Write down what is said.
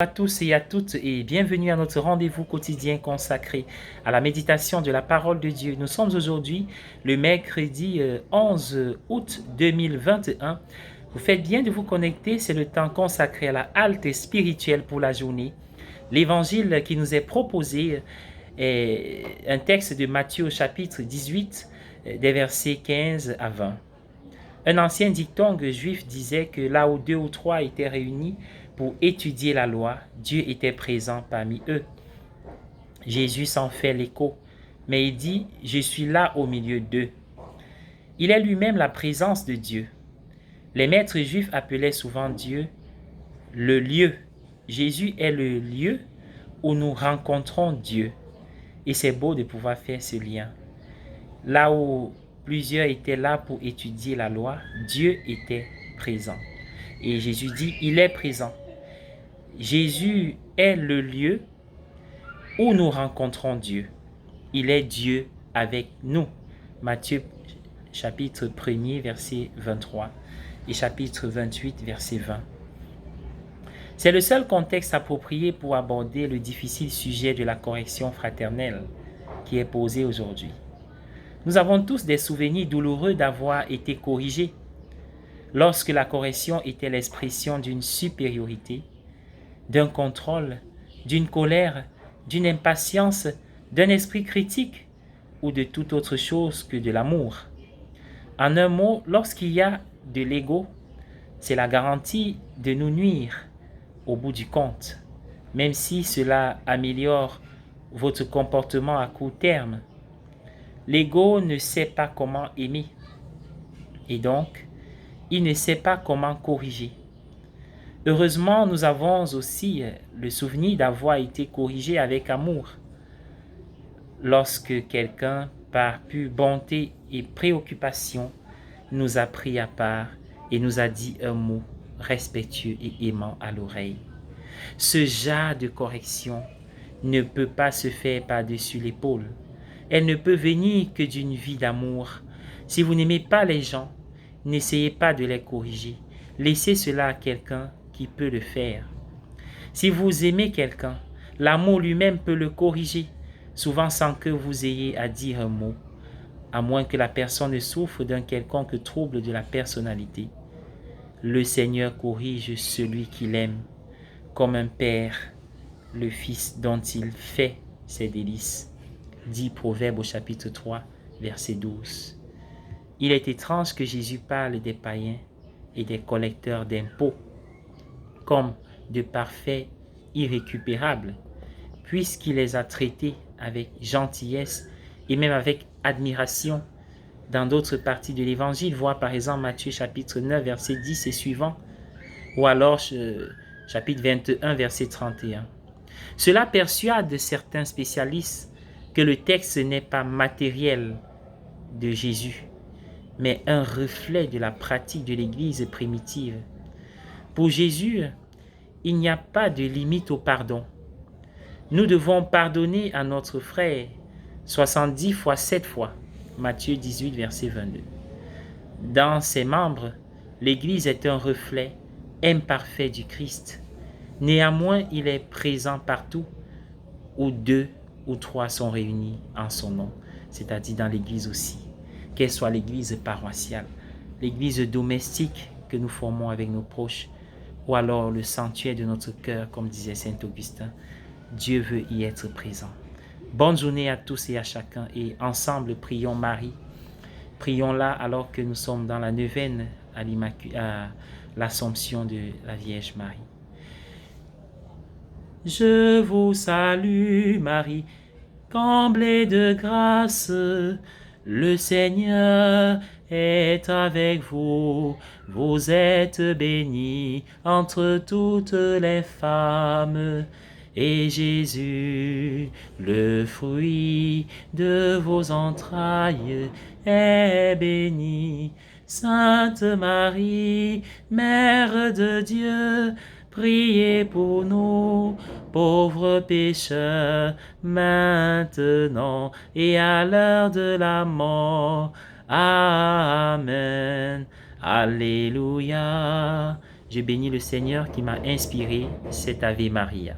À tous et à toutes et bienvenue à notre rendez-vous quotidien consacré à la méditation de la parole de Dieu. Nous sommes aujourd'hui le mercredi 11 août 2021. Vous faites bien de vous connecter, c'est le temps consacré à la halte spirituelle pour la journée. L'évangile qui nous est proposé est un texte de Matthieu au chapitre 18 des versets 15 à 20. Un ancien dicton juif disait que là où deux ou trois étaient réunis pour étudier la loi, Dieu était présent parmi eux. Jésus s'en fait l'écho, mais il dit « Je suis là au milieu d'eux ». Il est lui-même la présence de Dieu. Les maîtres juifs appelaient souvent Dieu le lieu. Jésus est le lieu où nous rencontrons Dieu. Et c'est beau de pouvoir faire ce lien. Là où plusieurs étaient là pour étudier la loi, Dieu était présent. Et Jésus dit, il est présent. Jésus est le lieu où nous rencontrons Dieu. Il est Dieu avec nous. Matthieu chapitre 1er, verset 23 et chapitre 28, verset 20. C'est le seul contexte approprié pour aborder le difficile sujet de la correction fraternelle qui est posé aujourd'hui. Nous avons tous des souvenirs douloureux d'avoir été corrigés. Lorsque la correction était l'expression d'une supériorité, d'un contrôle, d'une colère, d'une impatience, d'un esprit critique ou de toute autre chose que de l'amour. En un mot, lorsqu'il y a de l'ego, c'est la garantie de nous nuire au bout du compte, même si cela améliore votre comportement à court terme. L'ego ne sait pas comment aimer et donc il ne sait pas comment corriger. Heureusement, nous avons aussi le souvenir d'avoir été corrigés avec amour. Lorsque quelqu'un, par pure bonté et préoccupation, nous a pris à part et nous a dit un mot respectueux et aimant à l'oreille. Ce genre de correction ne peut pas se faire par-dessus l'épaule. Elle ne peut venir que d'une vie d'amour. Si vous n'aimez pas les gens, n'essayez pas de les corriger. Laissez cela à quelqu'un qui peut le faire. Si vous aimez quelqu'un, l'amour lui-même peut le corriger, souvent sans que vous ayez à dire un mot, à moins que la personne ne souffre d'un quelconque trouble de la personnalité. Le Seigneur corrige celui qu'il aime, comme un père, le fils dont il fait ses délices. Dit Proverbe au chapitre 3, verset 12. Il est étrange que Jésus parle des païens et des collecteurs d'impôts comme de parfaits irrécupérables, puisqu'il les a traités avec gentillesse et même avec admiration. Dans d'autres parties de l'Évangile, voire par exemple Matthieu chapitre 9, verset 10 et suivant, ou alors chapitre 21, verset 31. Cela persuade certains spécialistes que le texte n'est pas matériel de Jésus, mais un reflet de la pratique de l'Église primitive. Pour Jésus, il n'y a pas de limite au pardon. Nous devons pardonner à notre frère 70 fois 7 fois. Matthieu 18, verset 22. Dans ses membres, l'Église est un reflet imparfait du Christ. Néanmoins, il est présent partout où 2 ou 3 sont réunis en son nom, c'est-à-dire dans l'Église aussi, qu'elle soit l'Église paroissiale, l'Église domestique que nous formons avec nos proches, ou alors le sanctuaire de notre cœur, comme disait Saint Augustin. Dieu veut y être présent. Bonne journée à tous et à chacun, et ensemble prions Marie. Prions-la alors que nous sommes dans la neuvaine à l'Assomption de la Vierge Marie. Je vous salue Marie, comblée de grâce, le Seigneur est avec vous. Vous êtes bénie entre toutes les femmes, et Jésus, le fruit de vos entrailles, est béni. Sainte Marie, Mère de Dieu, priez pour nous, pauvres pécheurs, maintenant et à l'heure de la mort. Amen. Alléluia. Je bénis le Seigneur qui m'a inspiré cet Ave Maria.